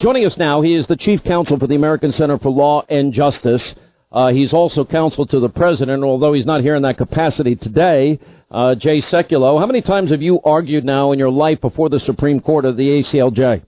Joining us now, he is the chief counsel for the American Center for Law and Justice. He's also counsel to the president, although he's not here in that capacity today. Jay Sekulow, how many times have you argued now in your life before the Supreme Court of the ACLJ?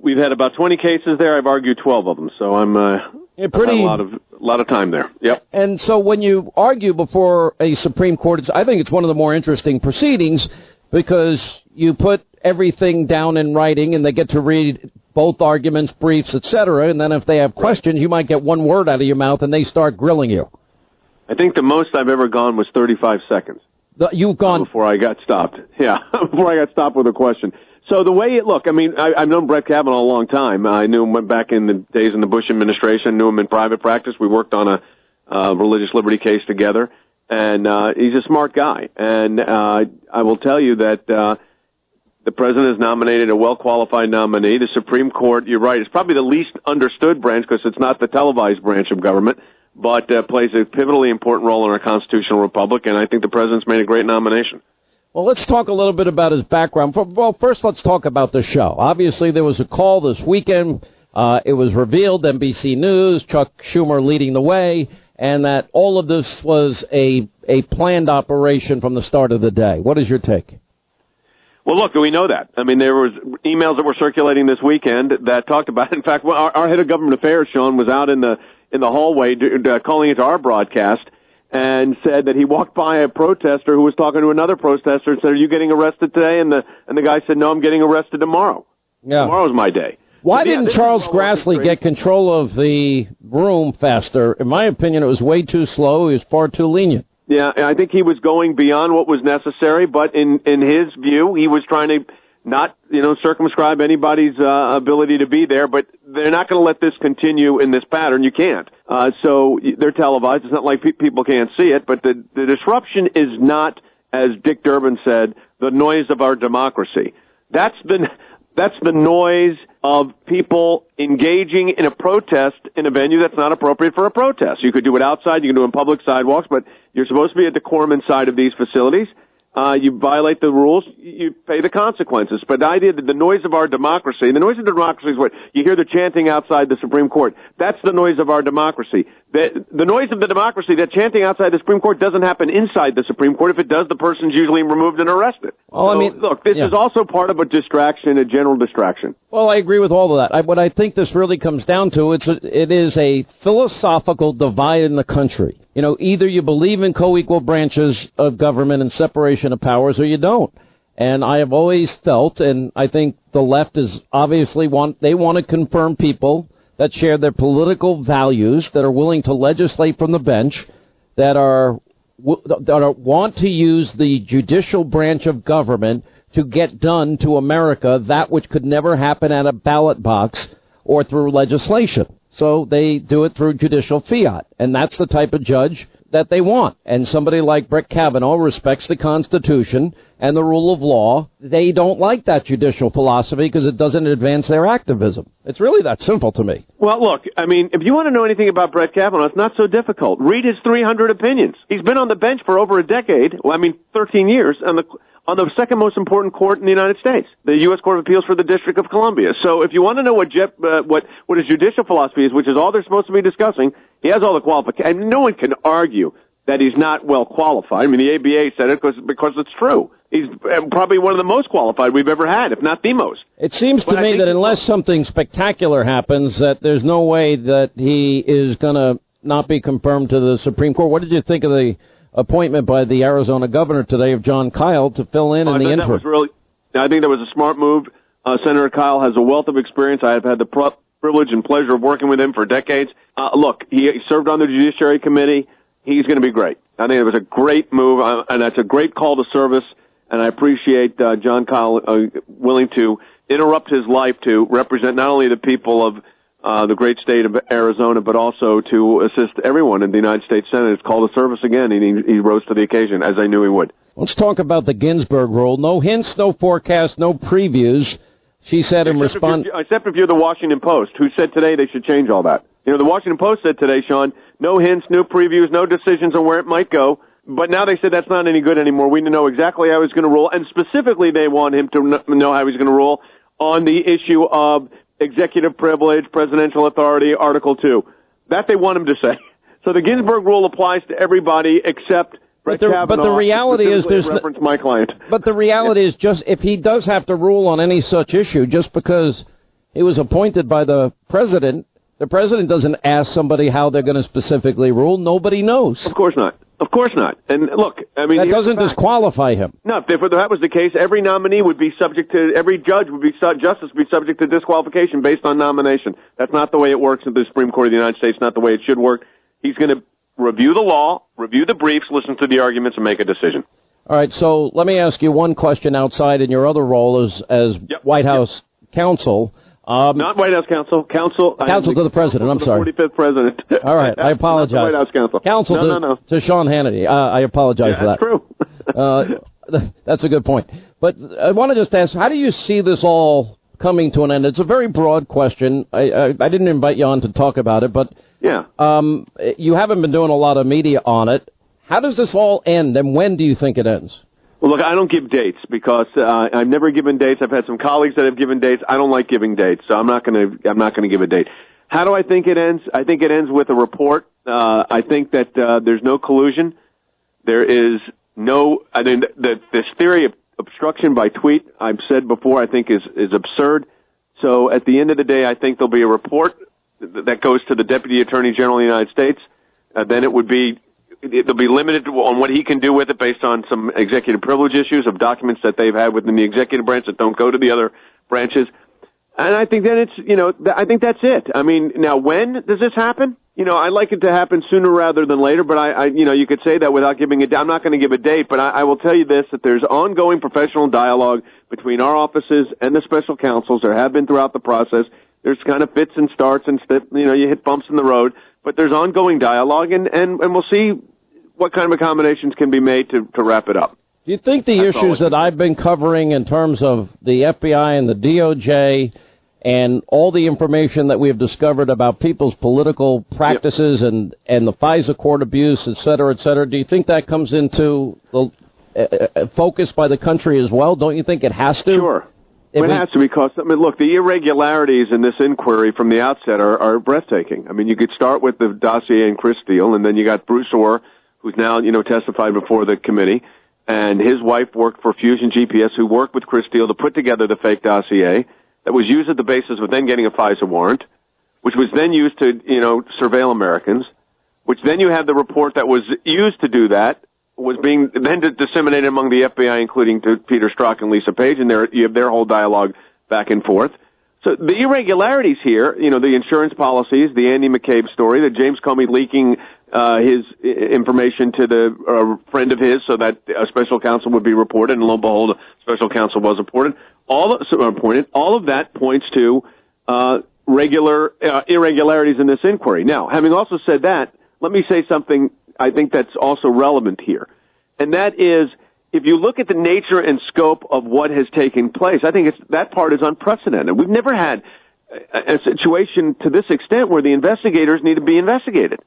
We've had about 20 cases there. I've argued 12 of them, so I've had a lot of time there. Yep. And so when you argue before a Supreme Court, I think it's one of the more interesting proceedings because you put everything down in writing and they get to read both arguments, briefs, etc. And then if they have questions, you might get one word out of your mouth and they start grilling you. I think the most I've ever gone was 35 seconds. You've gone before I got stopped. Yeah, before I got stopped with a question. So the way I've known Brett Kavanaugh a long time. I knew him back in the days in the Bush administration, knew him in private practice. We worked on a religious liberty case together, and he's a smart guy. And I will tell you that the president has nominated a well-qualified nominee. The Supreme Court, you're right, is probably the least understood branch because it's not the televised branch of government, but plays a pivotally important role in our constitutional republic, and I think the president's made a great nomination. Well, let's talk a little bit about his background. Well, first let's talk about the show. Obviously, there was a call this weekend. It was revealed, NBC News, Chuck Schumer leading the way, and that all of this was a planned operation from the start of the day. What is your take? Well, look, we know that. I mean, there was emails that were circulating this weekend that talked about it. In fact, our head of government affairs, Sean, was out in the hallway calling into our broadcast and said that he walked by a protester who was talking to another protester and said, "Are you getting arrested today?" And the guy said, "No, I'm getting arrested tomorrow. Yeah. Tomorrow's my day." Why didn't Charles Grassley get control of the room faster? In my opinion, it was way too slow. He was far too lenient. Yeah, I think he was going beyond what was necessary, but in his view, he was trying to not, circumscribe anybody's ability to be there, but they're not going to let this continue in this pattern. You can't. So they're televised. It's not like people can't see it, but the disruption is not, as Dick Durbin said, the noise of our democracy. That's the noise of people engaging in a protest in a venue that's not appropriate for a protest. You could do it outside, you can do it in public sidewalks, but you're supposed to be a decorum inside of these facilities. You violate the rules, you pay the consequences. But the idea that the noise of our democracy, the noise of democracy is what you hear the chanting outside the Supreme Court. That's the noise of our democracy. The noise of the democracy, that chanting outside the Supreme Court doesn't happen inside the Supreme Court. If it does, the person's usually removed and arrested. Well, look, this is also part of a distraction, a general distraction. Well, I agree with all of that. What I think this really comes down to, it is a philosophical divide in the country. Either you believe in co-equal branches of government and separation of powers or you don't. And I have always felt, and I think the left is obviously want to confirm people that share their political values, that are willing to legislate from the bench, that want to use the judicial branch of government to get done to America that which could never happen at a ballot box or through legislation. So they do it through judicial fiat, and that's the type of judge that they want. And somebody like Brett Kavanaugh respects the Constitution and the rule of law. They don't like that judicial philosophy because it doesn't advance their activism. It's really that simple to me. Well, look, if you want to know anything about Brett Kavanaugh, it's not so difficult. Read his 300 opinions. He's been on the bench for over a decade, 13 years, on the second most important court in the United States, the U.S. Court of Appeals for the District of Columbia. So if you want to know what his judicial philosophy is, which is all they're supposed to be discussing, he has all the qualifications. No one can argue that he's not well qualified. The ABA said it because it's true. He's probably one of the most qualified we've ever had, if not the most. It seems to me that unless something spectacular happens, that there's no way that he is going to not be confirmed to the Supreme Court. What did you think of the appointment by the Arizona governor today of John Kyle to fill in the interim? I think that was a smart move. Senator Kyle has a wealth of experience. I have had the privilege and pleasure of working with him for decades. Look, he served on the Judiciary Committee. He's going to be great. I think it was a great move, and that's a great call to service, and I appreciate John Kyle willing to interrupt his life to represent not only the people of the great state of Arizona, but also to assist everyone in the United States Senate. It's called to service again, and he rose to the occasion, as I knew he would. Let's talk about the Ginsburg rule. No hints, no forecasts, no previews. She said in response... Except if you're the Washington Post, who said today they should change all that. The Washington Post said today, Sean, no hints, no previews, no decisions on where it might go. But now they said that's not any good anymore. We know exactly how he's going to rule, and specifically they want him to know how he's going to rule on the issue of executive privilege, presidential authority, Article 2. That they want him to say. So the Ginsburg rule applies to everybody except Brett Kavanaugh. But the reality is there's reference my client. But the reality is just if he does have to rule on any such issue, just because he was appointed by the president doesn't ask somebody how they're going to specifically rule. Nobody knows. Of course not. Of course not. And look, I mean, that doesn't disqualify him. No, if that was the case, every nominee would be subject to, every judge would be, justice would be subject to disqualification based on nomination. That's not the way it works in the Supreme Court of the United States, not the way it should work. He's going to review the law, review the briefs, listen to the arguments, and make a decision. All right, so let me ask you one question outside in your other role as White House counsel. Not White House counsel. Counsel to the president. I'm sorry. 45th president. All right, I apologize. Not the White House counsel. Counsel to Sean Hannity. I apologize for that. That's true. That's a good point. But I want to just ask, how do you see this all coming to an end? It's a very broad question. I didn't invite you on to talk about it, but you haven't been doing a lot of media on it. How does this all end, and when do you think it ends? Well, look, I don't give dates because I've never given dates. I've had some colleagues that have given dates. I don't like giving dates, so I'm not going to give a date. How do I think it ends? I think it ends with a report. I think that there's no collusion. There is no. I mean, this theory of obstruction by tweet, I've said before, I think is absurd. So at the end of the day, I think there'll be a report that goes to the Deputy Attorney General of the United States. Then it'll be limited on what he can do with it based on some executive privilege issues of documents that they've had within the executive branch that don't go to the other branches. And I think then I think that's it. I mean, now when does this happen? I'd like it to happen sooner rather than later, but you could say that without giving I'm not going to give a date, but I will tell you this, that there's ongoing professional dialogue between our offices and the special counsels. There have been throughout the process. There's kind of fits and starts and you hit bumps in the road, but there's ongoing dialogue and we'll see what kind of accommodations can be made to wrap it up. Do you think the issues that I've been covering in terms of the FBI and the DOJ and all the information that we have discovered about people's political practices and the FISA court abuse, et cetera, do you think that comes into the focus by the country as well? Don't you think it has to? Sure. It has to, because, look, the irregularities in this inquiry from the outset are breathtaking. I mean, you could start with the dossier in Chris Steele, and then you got Bruce Orr, who's now, testified before the committee, and his wife worked for Fusion GPS, who worked with Chris Steele to put together the fake dossier that was used at the basis of then getting a FISA warrant, which was then used to, surveil Americans, which then you had the report that was used to do that, was being then disseminated among the FBI, including to Peter Strzok and Lisa Page, and you have their whole dialogue back and forth. So the irregularities here, the insurance policies, the Andy McCabe story, the James Comey leaking his information to the friend of his so that a special counsel would be reported, and lo and behold, a special counsel was appointed. All of that points to irregularities in this inquiry. Now, having also said that, let me say something I think that's also relevant here, and that is, if you look at the nature and scope of what has taken place, I think that part is unprecedented. We've never had a situation to this extent where the investigators need to be investigated.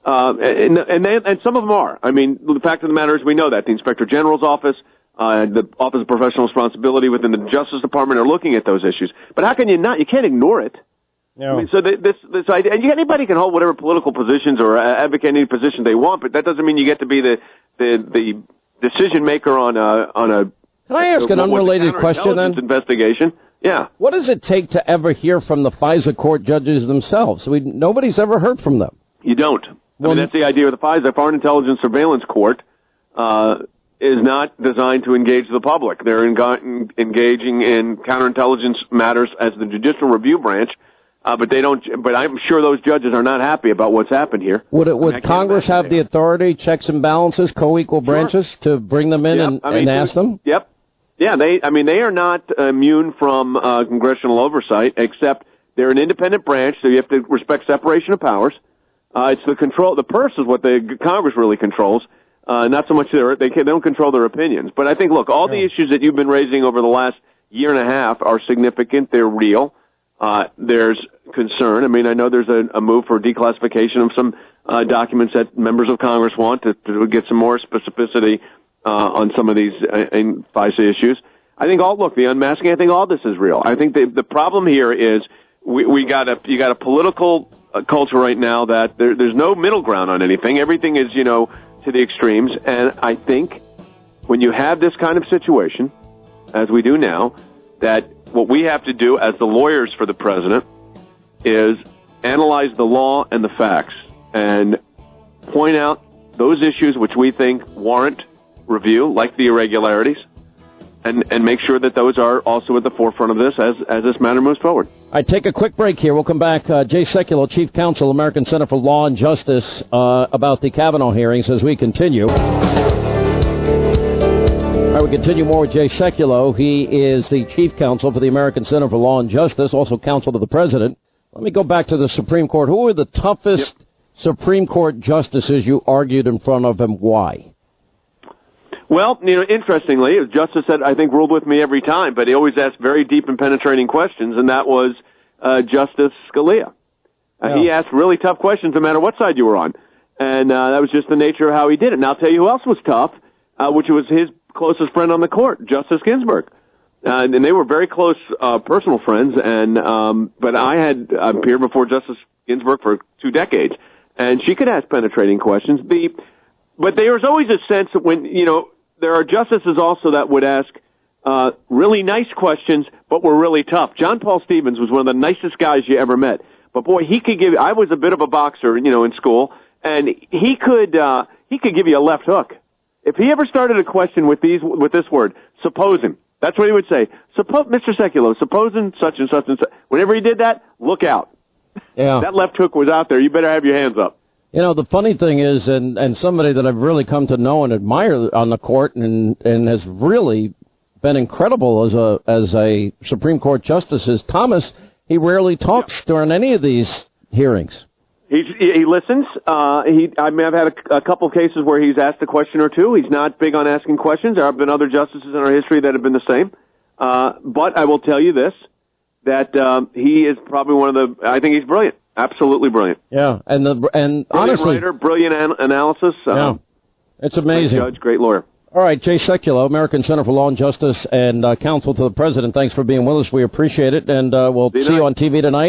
And some of them are. I mean, the fact of the matter is we know that. The Inspector General's office, the Office of Professional Responsibility within the Justice Department are looking at those issues. But how can you not? You can't ignore it. No. I mean, so this idea, and anybody can hold whatever political positions or advocate any position they want, but that doesn't mean you get to be the decision maker on a. Can I ask an unrelated question then? Investigation. Yeah. What does it take to ever hear from the FISA court judges themselves? Nobody's ever heard from them. You don't. I mean, that's the idea of the FISA. Foreign Intelligence Surveillance Court is not designed to engage the public. They're engaging in counterintelligence matters as the judicial review branch, but they don't. But I'm sure those judges are not happy about what's happened here. Would Congress have the authority, checks and balances, co-equal branches, to bring them in and ask them? Yep. Yeah, they are not immune from congressional oversight, except they're an independent branch, so you have to respect separation of powers. It's the control. The purse is what the Congress really controls, not so much they don't control their opinions. But I think, look, all the issues that you've been raising over the last year and a half are significant. They're real. There's concern. I mean, I know there's a move for declassification of some documents that members of Congress want to get some more specificity on some of these FISA issues. I think the unmasking, I think all this is real. I think the problem here is you got a political culture right now that there's no middle ground on anything. Everything is, to the extremes. And I think when you have this kind of situation, as we do now, that what we have to do as the lawyers for the president is analyze the law and the facts and point out those issues which we think warrant review, like the irregularities, and make sure that those are also at the forefront of this as this matter moves forward. All right, take a quick break here. We'll come back. Jay Sekulow, Chief Counsel, American Center for Law and Justice, about the Kavanaugh hearings as we continue. All right, we continue more with Jay Sekulow. He is the Chief Counsel for the American Center for Law and Justice, also counsel to the President. Let me go back to the Supreme Court. Who were the toughest Supreme Court justices you argued in front of, and why? Well, interestingly, Justice said, I think, ruled with me every time, but he always asked very deep and penetrating questions, and that was Justice Scalia. He asked really tough questions no matter what side you were on, and that was just the nature of how he did it. And I'll tell you who else was tough, which was his closest friend on the court, Justice Ginsburg. And they were very close personal friends, but I had appeared before Justice Ginsburg for 2 decades, and she could ask penetrating questions. But there was always a sense that when, there are justices also that would ask really nice questions, but were really tough. John Paul Stevens was one of the nicest guys you ever met. But boy, I was a bit of a boxer, in school, and he could give you a left hook. If he ever started a question with this word, supposing, that's what he would say. Mr. Sekulow, supposing such and such and such. Whenever he did that, look out. Yeah. That left hook was out there. You better have your hands up. The funny thing is, and somebody that I've really come to know and admire on the court and has really been incredible as a Supreme Court justice is Thomas. He rarely talks during any of these hearings. He listens. I may have had a couple of cases where he's asked a question or two. He's not big on asking questions. There have been other justices in our history that have been the same. But I will tell you this, that he is probably I think he's brilliant. Absolutely brilliant. Yeah, and brilliant honestly, writer, brilliant analysis. It's amazing. Great judge, great lawyer. All right, Jay Sekulow, American Center for Law and Justice and counsel to the President. Thanks for being with us. We appreciate it, and we'll see you on TV tonight.